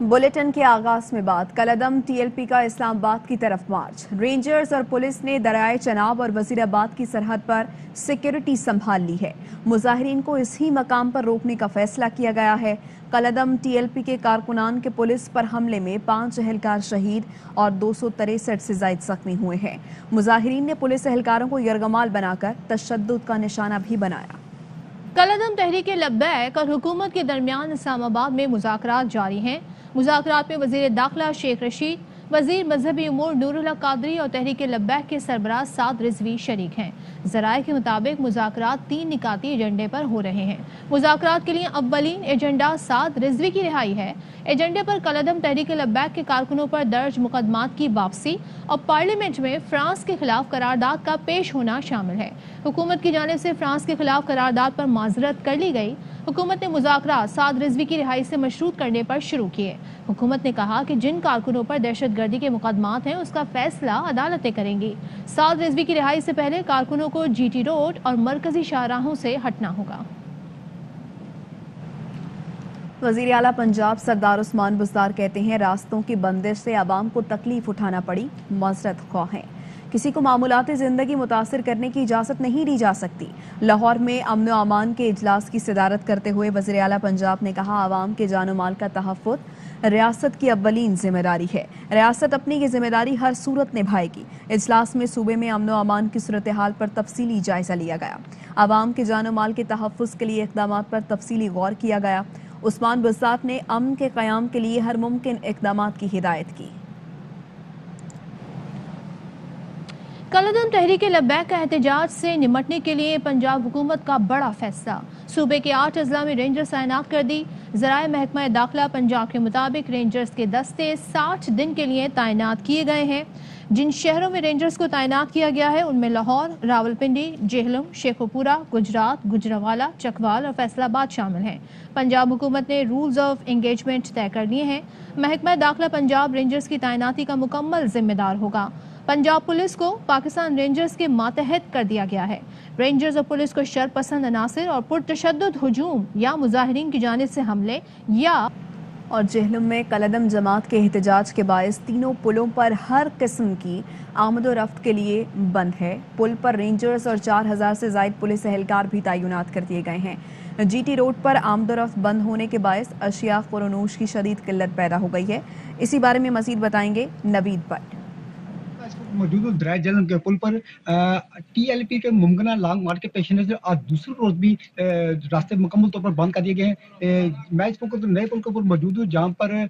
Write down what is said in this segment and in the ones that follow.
Bulletin के आगाज में बात कलअदम टीएलपी का इस्लामाबाद की तरफ मार्च। रेंजर्स और पुलिस ने दरियाए चनाब और वजीराबाद की सरहद पर सिक्योरिटी संभाल ली है। मुजाहिरीन को इसी मकाम पर रोकने का फैसला किया गया है। कलअदम टीएलपी के कारकुनान के पुलिस पर हमले में 5 एहलकार शहीद और 263 से ज्यादा जख्मी हुए हैं। मुजाहिरीन ने पुलिस एहलकारों को यरगमाल बनाकर तशद्दुद का निशाना भी बनाया। कलअदम तहरीक लब्बैक और हुकूमत के दरमियान इस्लामाबाद में मुज़ाकरात जारी हैं। मुज़ाकरात में वज़ीर दाखिला शेख रशीद, वज़ीर मजहबी उमूर नूरुल्लाह कादरी और तहरीक लब्बैक के सरबराह साद रिजवी शरीक हैं। ज़राए के मुताबिक मुज़ाकरात 3 निकाती एजेंडे पर हो रहे हैं। मुज़ाकरात के लिए अव्वलीन एजेंडा साद रिजवी की रिहाई है। एजेंडे पर कलअदम तहरीक लब्बैक के कारकुनों पर दर्ज मुकदमात की वापसी और पार्लियामेंट में फ्रांस के खिलाफ करारदाद का पेश होना शामिल है। हुकूमत की जानिब से फ्रांस के खिलाफ करारदाद पर माजरत कर ली गई। हुकूमत ने मुज़ाकरात साद रिजवी की रिहाई से मशरूत करने पर शुरू किए। हुकूमत ने कहा कि जिन कारकुनों पर दहशतगर्दी के मुकदमात हैं उसका फैसला अदालतें करेंगी। साद रिजवी की रिहाई से पहले कारकुनों को जीटी रोड और मरकजी शाहराहों से हटना होगा। वज़ीर आला पंजाब सरदार उस्मान बुज़दार कहते हैं रास्तों की बंदिश से आवाम को तकलीफ उठाना पड़ी, मज़रत ख्वाह हैं। किसी को मामूलाती ज़िंदगी मुतासिर करने की इजाज़त नहीं दी जा सकती। लाहौर में अमन व अमान के इजलास की सदारत करते हुए वज़ीर आला पंजाब ने कहा आवाम के जान व माल का तहफ़्फ़ुज़ रियासत की अव्वलीन जिम्मेदारी है। रियासत अपनी ये जिम्मेदारी हर सूरत निभाएगी। इजलास में सूबे में अमन व अमान की सूरत हाल पर तफसीली जायजा लिया गया। आवाम के जान व माल के तहफ़्फ़ुज़ के लिए इक़दाम पर तफसीली गौर किया गया। उस्मान बुज़दार ने अमन के क़याम के लिए हर मुमकिन इक़दाम की हिदायत की। कलअदम तहरीक लब्बैक का एहतजाज से निमटने के लिए पंजाब हुकूमत का बड़ा फैसला। सूबे के 8 अजला में रेंजर्स तैनात कर दी। ज़राए महकमा दाखिला पंजाब के मुताबिक रेंजर्स के दस्ते 60 दिन के लिए तैनात किए गए हैं। जिन शहरों में रेंजर्स को तैनात किया गया है उनमें लाहौर, रावलपिंडी, जेहलम, शेखोपुरा, गुजरात, गुजरावाला, चकवाल और फैसलाबाद शामिल हैं। पंजाब हुकूमत ने रूल्स ऑफ एंगेजमेंट तय कर लिए हैं। महकमा दाखिला पंजाब रेंजर्स की तैनाती का मुकम्मल जिम्मेदार होगा। पंजाब पुलिस को पाकिस्तान रेंजर्स के मातहत कर दिया गया है। रेंजर्स और पुलिस को शरपसंद अनासिर और पुरतशद्दुद हुजूम या मुजाहिरीन की जानिब से हमले या और जेहलम में कलअदम जमात के एहतजाज के बायस तीनों पुलों पर हर किस्म की आमद व रफ्त के लिए बंद है। पुल पर रेंजर्स और 4000 से ज़ायद पुलिस एहलकार भी तैनात कर दिए गए हैं। जीटी रोड पर आमद व रफ्त बंद होने के बायस अशिया खुरनूश की शदीद किल्लत पैदा हो गई है। इसी बारे में मज़ीद बताएंगे नवीद भट्ट। मौजूद दरिया जेहलम के पुल पर टीएलपी के मुमकिन लॉन्ग मार्च के पेश नज़र आज दूसरे रोज भी रास्ते मुकम्मल तौर पर बंद कर दिए गए हैं। मैं इस पुल को नए पुल के ऊपर मौजूद हूँ जहाँ पर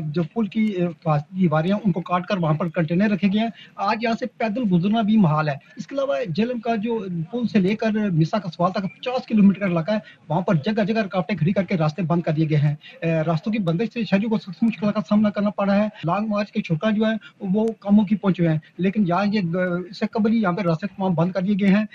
जो पुल की दीवारें उनको काट कर वहाँ पर कंटेनर रखे गए हैं। आज यहाँ से पैदल गुजरना भी महाल है। इसके अलावा जेहलम का जो पुल से लेकर मिसा कस्वाल तक 50 किलोमीटर का इलाका है, वहाँ पर जगह जगह रुकावटें खड़ी करके रास्ते बंद कर दिए गए हैं। रास्तों की बंदिश से शहरियों को सख्त मुश्किल का सामना करना पड़ा है। लॉन्ग मार्च के छुटका जो है वो कामों की पहुंचे हैं, लेकिन यहाँ ये इससे कबल ही यहाँ पे रास्ते तमाम बंद कर दिए गए हैं।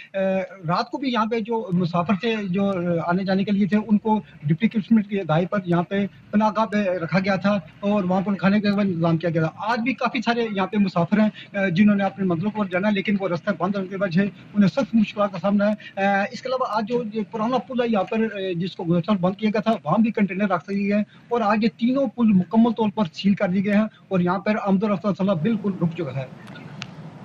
रात को भी यहाँ पे जो मुसाफिर थे जो आने जाने के लिए थे उनको डिप्टी कमिश्नर की हिदायत पर यहाँ पे पनाहगाह पे रखा गया था और वहाँ पर खाने का इंतजाम किया गया था। आज भी काफी सारे यहाँ पे मुसाफिर हैं जिन्होंने अपने मंजिलों पर जाना, लेकिन वो रास्ता बंद होने की वजह से उन्हें सख्त मुश्किल का सामना है। इसके अलावा आज जो पुराना पुल है यहाँ पर जिसको गुजरात बंद किया गया था वहाँ भी कंटेनर रख दिए गए और आज ये तीनों पुल मुकम्मल तौर पर सील कर दिए गए हैं और यहाँ पर आमद व रफ्त बिल्कुल रुक चुका है।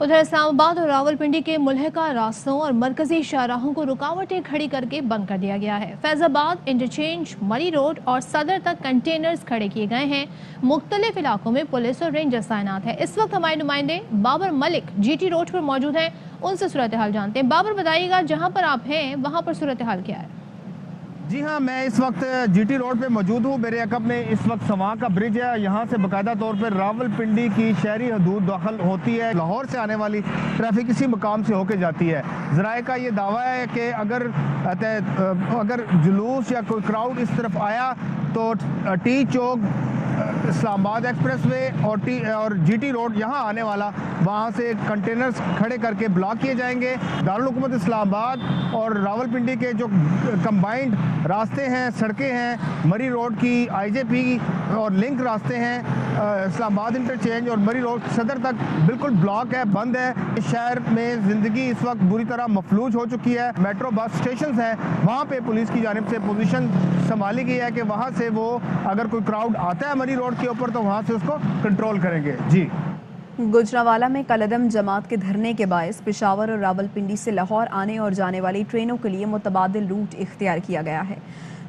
उधर इस्लामाबाद और रावलपिंडी के मुल्हिका रास्तों और मरकजी शाहराहों को रुकावटें खड़ी करके बंद कर दिया गया है। फैजाबाद, इंटरचेंज, मरी रोड और सदर तक कंटेनर्स खड़े किए गए हैं। मुख्तलिफ इलाकों में पुलिस और रेंजर्स तैनात है। इस वक्त हमारे नुमाइंदे बाबर मलिक जीटी रोड पर मौजूद हैं, उनसे सूरत हाल जानते हैं। बाबर बताइएगा जहाँ पर आप हैं वहाँ पर सूरत हाल क्या है? जी हाँ, मैं इस वक्त जीटी रोड पे मौजूद हूँ। मेरे अकब में इस वक्त सवां का ब्रिज है। यहाँ से बाकायदा तौर पर रावलपिंडी की शहरी हदूद दाखिल होती है। लाहौर से आने वाली ट्रैफिक इसी मकाम से होके जाती है। ज़राए का ये दावा है कि अगर जुलूस या कोई क्राउड इस तरफ आया तो टी चौक, इस्लामाबाद एक्सप्रेस वे और जीटी रोड यहाँ आने वाला वहाँ से कंटेनर्स खड़े करके ब्लॉक किए जाएंगे। दारुल हुकूमत इस्लामाबाद और रावलपिंडी के जो कंबाइंड रास्ते हैं, सड़कें हैं, मरी रोड की आईजेपी और लिंक रास्ते हैं, इस्लामाबाद इंटरचेंज और मरी रोड सदर तक बिल्कुल ब्लॉक है, बंद है। इस शहर में ज़िंदगी इस वक्त बुरी तरह मफलूज हो चुकी है। मेट्रो बस स्टेशन हैं, वहाँ पे पुलिस की जानिब से पोजीशन संभाली गई है कि वहाँ से वो अगर कोई क्राउड आता है मरी रोड के ऊपर तो वहाँ से उसको कंट्रोल करेंगे। जी। गुजरांवाला में कलअदम जमात के धरने के बायस पेशावर और रावलपिंडी से लाहौर आने और जाने वाली ट्रेनों के लिए मुतबादिल रूट इख्तियार किया गया है।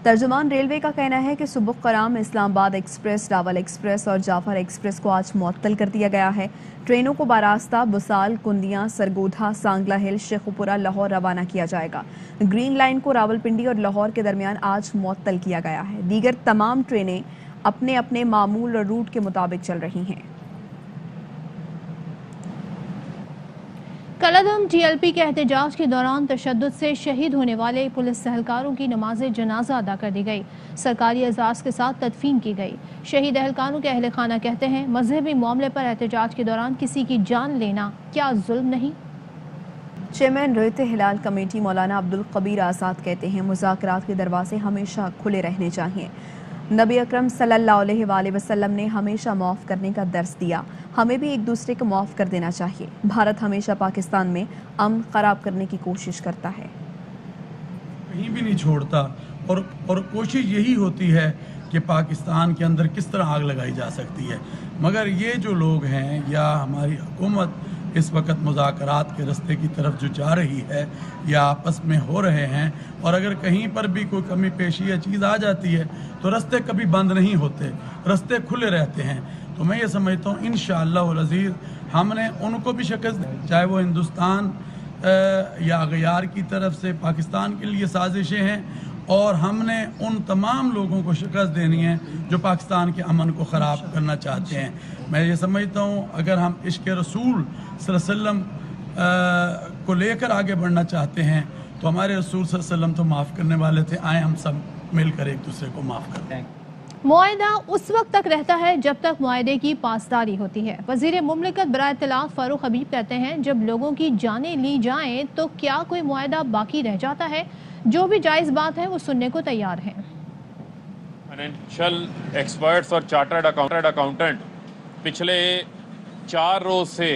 तर्जुमान रेलवे का कहना है कि सुबह कराम इस्लामाबाद एक्सप्रेस, रावल एक्सप्रेस और जाफर एक्सप्रेस को आज मुअत्तल कर दिया गया है। ट्रेनों को बारास्ता, बुसाल, कुंदियां, सरगोधा, सांगला हिल, शेखुपुरा, लाहौर रवाना किया जाएगा। ग्रीन लाइन को रावलपिंडी और लाहौर के दरमियान आज मुअत्तल किया गया है। दीगर तमाम ट्रेनें अपने अपने मामूल और रूट के मुताबिक चल रही हैं। कलअदम टीएलपी के एहतजाज के दौरान तशद्दुद से शहीद होने वाले पुलिस एहलकारों की नमाज जनाजा अदा कर दी गई। सरकारी एजाज के साथ तदफीन की गई। शहीद एहलकारों के अहले खाना कहते हैं, मजहबी मामले पर एहतजाज के दौरान किसी की जान लेना क्या जुल्म नहीं। चेयरमैन रयत हिलाल कमेटी मौलाना अब्दुल कबीर आज़ाद कहते हैं, मुज़ाकरात के दरवाजे हमेशा खुले रहने चाहिए। नबी अकरम सल्लल्लाहु अलैहि वसल्लम ने हमेशा माफ़ करने का दर्स दिया, हमें भी एक दूसरे को माफ़ कर देना चाहिए। भारत हमेशा पाकिस्तान में अमन खराब करने की कोशिश करता है, कहीं भी नहीं छोड़ता और कोशिश यही होती है कि पाकिस्तान के अंदर किस तरह आग लगाई जा सकती है। मगर ये जो लोग हैं या हमारी हुकूमत इस वक्त मुज़ाकरात के रास्ते की तरफ जो जा रही है या आपस में हो रहे हैं, और अगर कहीं पर भी कोई कमी पेशी या चीज़ आ जाती है तो रास्ते कभी बंद नहीं होते, रास्ते खुले रहते हैं। तो मैं ये समझता हूँ इंशाअल्लाह अज़ीज़ हमने उनको भी शिकस्त दी, चाहे वो हिंदुस्तान या अगयार की तरफ से पाकिस्तान के लिए साजिशें हैं, और हमने उन तमाम लोगों को शिकस्त देनी है जो पाकिस्तान के अमन को ख़राब करना चाहते हैं। मैं ये समझता हूँ अगर हम इश्क़ रसूल सल्लल्लाहु अलैहि वसल्लम को लेकर आगे बढ़ना चाहते हैं तो हमारे रसूल सल्लल्लाहु अलैहि वसल्लम तो माफ़ करने वाले थे। आए हम सब मिलकर एक दूसरे को माफ़ करते हैं। मुआहदा उस वक्त तक रहता है जब तक मुआहदे की पासदारी होती है। वज़ीर मुमलिकत बराए इत्तलात फारूक हबीब कहते हैं, जब लोगों की जानें ली जाएं तो क्या कोई मुआहदा बाकी रह जाता है? जो भी जायज़ बात है वो सुनने को तैयार हैं। फाइनेंशियल एक्सपर्ट्स और चार्टर्ड अकाउंटेंट पिछले 4 रोज से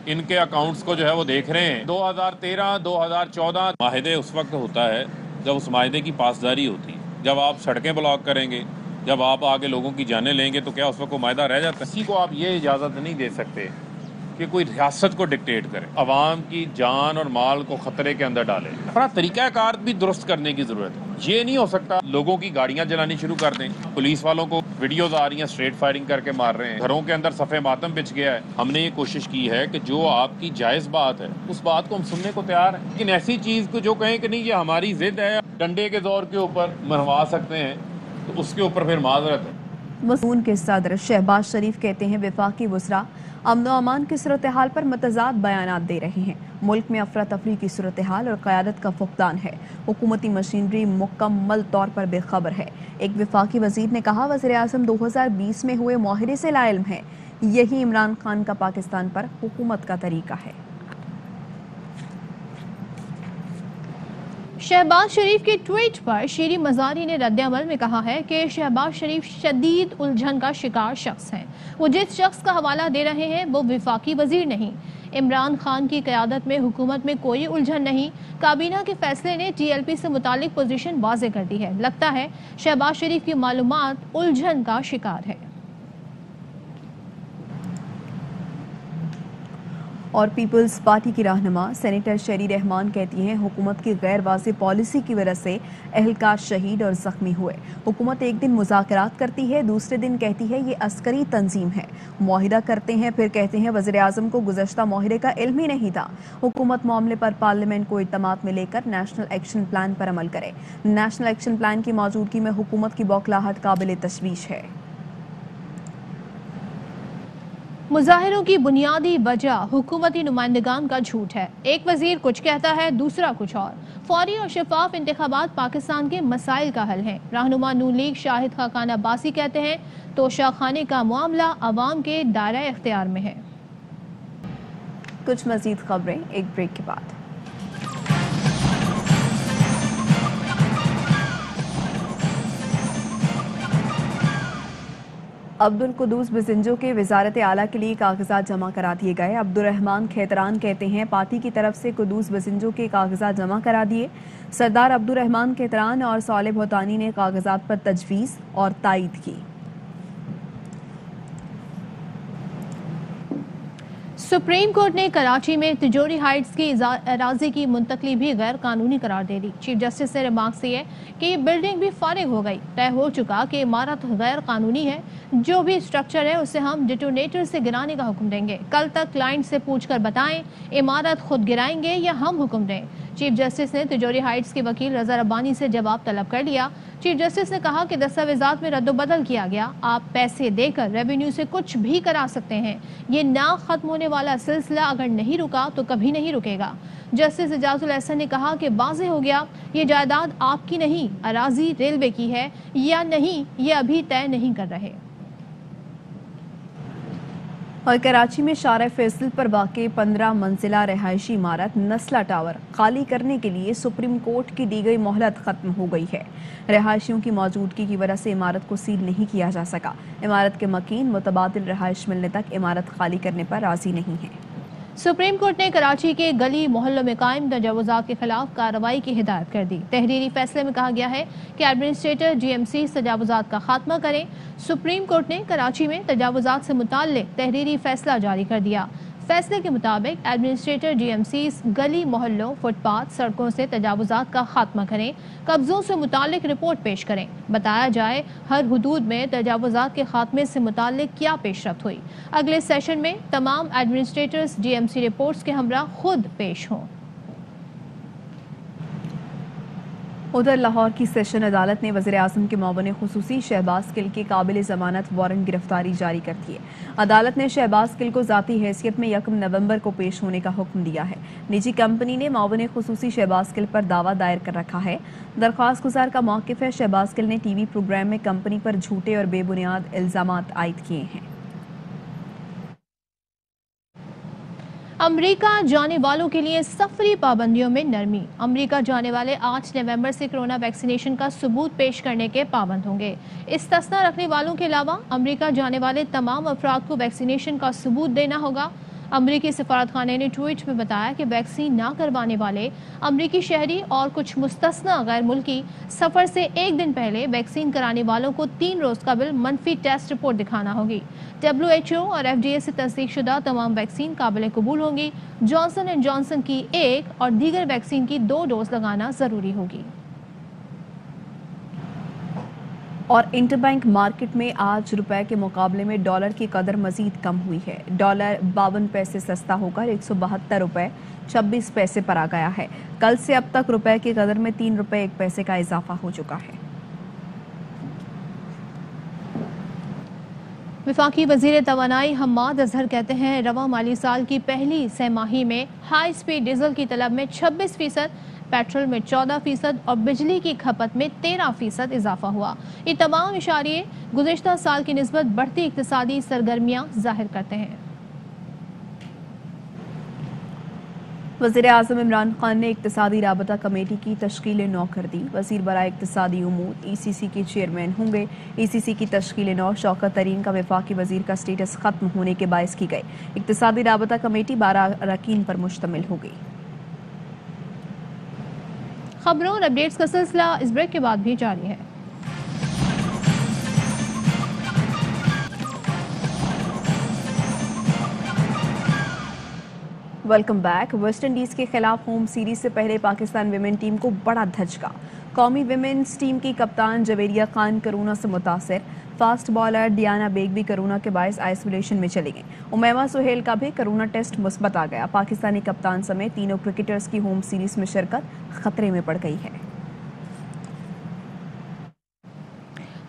इनके अकाउंट्स को जो है वो देख रहे हैं। 2013, 2014 माहिदे उस वक्त होता है जब उस माहिदे की पासदारी होती है। जब आप सड़कें ब्लॉक करेंगे, जब आप आगे लोगों की जानें लेंगे तो क्या उस वक्त को माहिदा रह जाता है? किसी को आप ये इजाज़त नहीं दे सकते कि कोई रियासत को डिक्टेट करे, अवाम की जान और माल को खतरे के अंदर डाले। अपना तरीक़ाकार भी दुरुस्त करने की ज़रूरत है। ये नहीं हो सकता लोगों की गाड़ियाँ जलानी शुरू कर दें, पुलिस वालों को वीडियोज आ रही हैं स्ट्रेट फायरिंग करके मार रहे हैं, घरों के अंदर सफ़े मातम बिछ गया है। हमने ये कोशिश की है कि जो आपकी जायज़ बात है उस बात को हम सुनने को तैयार हैं, लेकिन ऐसी चीज़ को जो कहें कि नहीं ये हमारी ज़िद है, डंडे के दौर के ऊपर मनवा सकते हैं, तो उसके ऊपर फिर माजरत है। मसून के सदर शहबाज शरीफ कहते हैं, वफाकी वज़रा अमन व अमान की सूरत हाल पर मतज़ाद बयानात दे रहे हैं। मुल्क में अफरा तफरी की सूरत हाल और क़यादत का फुक़दान है। हुकूमती मशीनरी मुकम्मल तौर पर बेखबर है। एक वफाकी वज़ीर ने कहा, वज़ीर आज़म 2020 में हुए मुआहदे से लाइल्म है। यही इमरान खान का पाकिस्तान पर हुकूमत का तरीका है। शहबाज शरीफ के ट्वीट पर शीरी मज़ारी ने रद्द-ए-अमल में कहा है कि शहबाज शरीफ शदीद उलझन का शिकार शख्स हैं। वो जिस शख्स का हवाला दे रहे हैं वो वफाकी वजीर नहीं। इमरान खान की क़यादत में हुकूमत में कोई उलझन नहीं। काबीना के फैसले ने टीएलपी से मुतालिक पोजीशन वाज़े कर दी है। लगता है शहबाज शरीफ की मालूमात उलझन का शिकार है। और पीपल्स पार्टी की रहनुमा सेनेटर शेरी रहमान कहती हैं, हुकूमत की गैर वाज़ेह पॉलिसी की वजह से एहलकार शहीद और ज़ख्मी हुए। हुकूमत एक दिन मुज़ाकरात करती है, दूसरे दिन कहती है ये अस्करी तंजीम है। मुआहिदा करते हैं, फिर कहते हैं वज़ीर आज़म को गुज़श्ता मुआहिदे का इल्म ही नहीं था। हुकूमत मामले पर पार्लियामेंट को इत्तमाद में लेकर नेशनल एक्शन प्लान पर अमल करे। नेशनल एक्शन प्लान की मौजूदगी में हुकूमत की बौखलाहट काबिल तशवीश है। मुजाहिरों की बुनियादी वजह हुकूमती नुमाइंदगान का झूठ है। एक वजीर कुछ कहता है, दूसरा कुछ और। फौरी और शफाफ इंतखाबात पाकिस्तान के मसाइल का हल है। रहनुमा नून लीग शाहिद खाकान अब्बासी कहते हैं, तोशाखाने का मामला अवाम के दायरा इख्तियार में है। कुछ मजीद खबरें एक ब्रेक के बाद। अब्दुल कुदूस बिसिंजो के वजारत आला के लिए कागजात जमा करा दिए गए। अब्दुर्रहमान खेतरान कहते हैं, पार्टी की तरफ से कुदूस बिसिंजो के कागजात जमा करा दिए। सरदार अब्दुर्रहमान खेतरान और साले भोतानी ने कागजात पर तजवीज़ और तायीद की। सुप्रीम कोर्ट ने कराची में तिजोरी हाइट्स की अराजी की मुंतकली भी गैर कानूनी करार दे दी। चीफ जस्टिस ने रिमार्क्स दिए कि ये बिल्डिंग भी फारिग हो गई। तय हो चुका कि इमारत गैर कानूनी है। जो भी स्ट्रक्चर है उसे हम डिटोनेटर से गिराने का हुक्म देंगे। कल तक क्लाइंट से पूछकर बताएं इमारत खुद गिराएंगे या हम हुक्म दें। चीफ जस्टिस ने तिजोरी हाइट्स के वकील रजा रब्बानी से जवाब तलब कर लिया। चीफ जस्टिस ने कहा कि दस्तावेजात में रद्दोबदल किया गया। आप पैसे देकर रेवेन्यू से कुछ भी करा सकते हैं। ये ना खत्म होने वाला सिलसिला अगर नहीं रुका तो कभी नहीं रुकेगा। जस्टिस इजाजुल एहसन ने कहा कि वाज़ेह हो गया ये जायदाद आपकी नहीं, अराजी रेलवे की है या नहीं, ये अभी तय नहीं कर रहे। और कराची में शारा फैसल पर वाक़े 15 मंजिला रहायशी इमारत नस्ला टावर खाली करने के लिए सुप्रीम कोर्ट की दी गई मोहलत खत्म हो गई है। रहायशियों की मौजूदगी की वजह से इमारत को सील नहीं किया जा सका। इमारत के मकीन मुतबादिल रहायश मिलने तक इमारत खाली करने पर राजी नहीं है। सुप्रीम कोर्ट ने कराची के गली मोहल्लों में कायम तजावुजात के खिलाफ कार्रवाई की हिदायत कर दी। तहरीरी फैसले में कहा गया है कि एडमिनिस्ट्रेटर GMC तजावुजात का खात्मा करें। सुप्रीम कोर्ट ने कराची में तजावुजात से मुताल्लिक तहरीरी फैसला जारी कर दिया। फैसले के मुताबिक एडमिनिस्ट्रेटर GMC गली मोहल्लों, फुटपाथ, सड़कों से तजावुजात का खात्मा करें। कब्जों से मुताल्लिक रिपोर्ट पेश करें। बताया जाए हर हुदूद में तजावुजात के खात्मे से मुताल्लिक क्या पेशरफ्त हुई। अगले सेशन में तमाम एडमिनिस्ट्रेटर्स GMC रिपोर्ट्स के हमरा खुद पेश हों। उधर लाहौर की सेशन अदालत ने वज़ीर आज़म के मुआविन खुसूसी शहबाज गिल की काबिल ज़मानत वारंट गिरफ्तारी जारी कर दी है। अदालत ने शहबाज गिल को ज़ाती हैसियत में 1 नवंबर को पेश होने का हुक्म दिया है। निजी कंपनी ने मुआविन खुसूसी शहबाज गिल पर दावा दायर कर रखा है। दरख्वास्त गुजार का मौक़िफ़ है शहबाज गिल ने TV प्रोग्राम में कंपनी पर झूठे और बेबुनियाद इल्ज़ामात आयद किए हैं। अमेरिका जाने वालों के लिए सफरी पाबंदियों में नरमी। अमेरिका जाने वाले 8 नवंबर से कोरोना वैक्सीनेशन का सबूत पेश करने के पाबंद होंगे। इस्तिस्ना रखने वालों के अलावा अमेरिका जाने वाले तमाम अफराद को वैक्सीनेशन का सबूत देना होगा। अमरीकी सफारतखाने ने ट्वीट में बताया कि वैक्सीन ना करवाने वाले अमरीकी शहरी और कुछ मुस्तस्ना गैर मुल्की सफर से 1 दिन पहले वैक्सीन कराने वालों को 3 रोज कबल मनफी टेस्ट रिपोर्ट दिखाना होगी। WHO और FDA से तस्दीक शुदा तमाम वैक्सीन काबिल कबूल होंगी। जॉनसन एंड जॉनसन की 1 और दीगर वैक्सीन की 2 डोज लगाना जरूरी होगी। और इंटरबैंक मार्केट में आज रुपए के मुकाबले में डॉलर की कदर मजीद कम हुई है। डॉलर 52 पैसे सस्ता होकर 172 रुपए 26 पैसे पर आ गया है। कल से अब तक रुपए की कदर में 3 रुपए 1 पैसे का इजाफा हो चुका है। वफाकी वजीर तवानाई हम्माद अजहर कहते हैं रवा माली साल की पहली सैमाही में हाई स्पीड डीजल की तलब में 26%, पेट्रोल में 14% और बिजली की खपत में 13% इजाफा हुआ। ये तमाम इशारे गुज़िश्ता साल की निस्बत बढ़ती इक्तिसादी सरगर्मियां जाहिर करते हैं। वज़ीर आज़म इमरान खान ने इक्तिसादी राबता कमेटी की तश्कील 9 कर दी। वज़ीर बराए इक्तिसादी उमूर ECC के चेयरमैन होंगे। ECC की तश्कील 9 शौकत तरीन का वफाकी वज़ीर का स्टेटस खत्म होने के बायस की गई। इक्तिसादी राबता कमेटी 12 अरकान पर मुश्तमिल होगी। खबरों और अपडेट्स का सिलसिला इस ब्रेक के बाद भी जारी है। Welcome back. वेस्ट इंडीज के खिलाफ होम सीरीज से पहले पाकिस्तान विमेन टीम को बड़ा धचका। कौमी विमेन्स टीम की कप्तान जवेरिया खान कोरोना से मुतासिर। फास्ट बॉलर डियाना बेग भी कोरोना के बायस आइसोलेशन में चली गई। उमैमा सुहेल का भी कोरोना टेस्ट मुस्बत आ गया। पाकिस्तानी कप्तान समेत तीनों क्रिकेटर्स की होम सीरीज में शिरकत खतरे में पड़ गई है।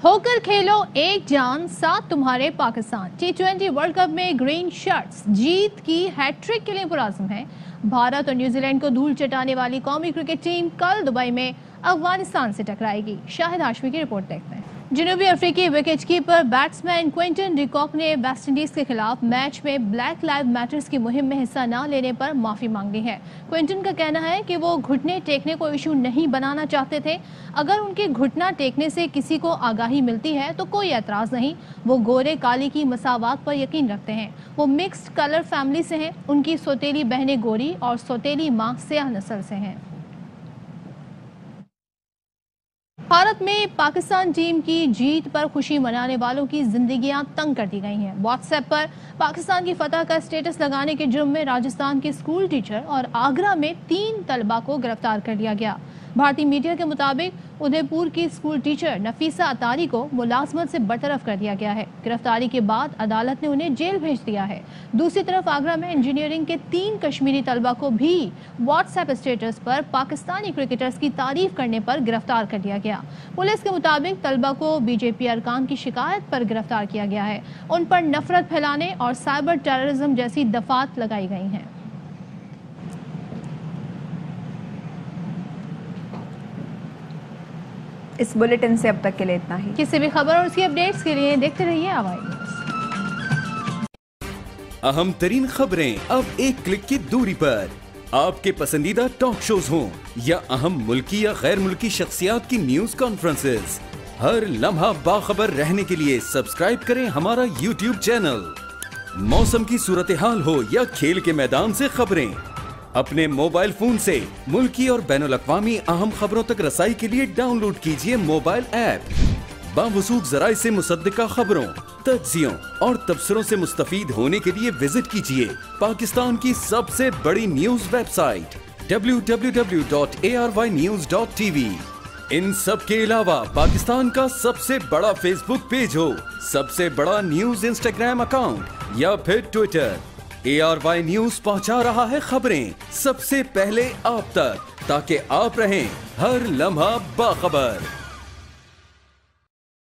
होकर खेलो एक जान साथ तुम्हारे पाकिस्तान। T20 वर्ल्ड कप में ग्रीन शर्ट्स जीत की हैट्रिक के लिए पुराज़म है। भारत और न्यूजीलैंड को धूल चटाने वाली कौमी क्रिकेट टीम कल दुबई में अफगानिस्तान से टकराएगी। शाहिद हाशमी की रिपोर्ट देखते हैं। जनूबी अफ्रीकी wicket keeper batsman Quinton de Kock ने वेस्ट इंडीज के खिलाफ मैच में ब्लैक लाइव मैटर्स की मुहिम में हिस्सा न लेने पर माफी मांग ली है। क्विंटन का कहना है कि वो घुटने टेकने को इशू नहीं बनाना चाहते थे। अगर उनके घुटना टेकने से किसी को आगाही मिलती है तो कोई एतराज नहीं। वो गोरे काली की मसावात पर यकीन रखते हैं। वो मिक्स्ड कलर फैमिली से हैं। उनकी सौतेली बहनें गोरी और सौतेली माँ स्याह नस्ल से हैं। भारत में पाकिस्तान टीम की जीत पर खुशी मनाने वालों की जिंदगियां तंग कर दी गई हैं। व्हाट्सएप पर पाकिस्तान की फतह का स्टेटस लगाने के जुर्म में राजस्थान के स्कूल टीचर और आगरा में 3 तलबा को गिरफ्तार कर लिया गया। भारतीय मीडिया के मुताबिक उदयपुर की स्कूल टीचर नफीसा अतारी को मुलाजमत से बरतरफ कर दिया गया है। गिरफ्तारी के बाद अदालत ने उन्हें जेल भेज दिया है। दूसरी तरफ आगरा में इंजीनियरिंग के 3 कश्मीरी तलबा को भी व्हाट्सएप स्टेटस पर पाकिस्तानी क्रिकेटर्स की तारीफ करने पर गिरफ्तार कर लिया गया। पुलिस के मुताबिक तलबा को बीजेपी अरकान की शिकायत पर गिरफ्तार किया गया है। उन पर नफरत फैलाने और साइबर टेररिज्म जैसी दफात लगाई गई हैं। इस बुलेटिन से अब तक के लिए इतना ही। किसी भी खबर और उसकी अपडेट्स के लिए देखते रहिए आवाज़ न्यूज़। अहम तरीन खबरें अब एक क्लिक की दूरी पर। आपके पसंदीदा टॉक शोज हों या अहम मुल्की या गैर मुल्की शख्सियात की न्यूज कॉन्फ्रेंसेस, हर लम्हा बाखबर रहने के लिए सब्सक्राइब करें हमारा YouTube चैनल। मौसम की सूरत हाल हो या खेल के मैदान से खबरें, अपने मोबाइल फोन से मुल्की और बैनुल अक़वामी अहम खबरों तक रसाई के लिए डाउनलोड कीजिए मोबाइल ऐप। बावसूख ज़राए से मुसद्दिका खबरों, तज्ज़ियों और तबसरों से मुस्तफ़ीद होने के लिए विजिट कीजिए पाकिस्तान की सबसे बड़ी न्यूज वेबसाइट www.arYnews.tv। इन सब के अलावा पाकिस्तान का सबसे बड़ा फेसबुक पेज हो, सबसे बड़ा न्यूज इंस्टाग्राम अकाउंट या फिर ट्विटर, ARY न्यूज पहुंचा रहा है खबरें सबसे पहले आप तक, ताकि आप रहें हर लम्हा बाखबर।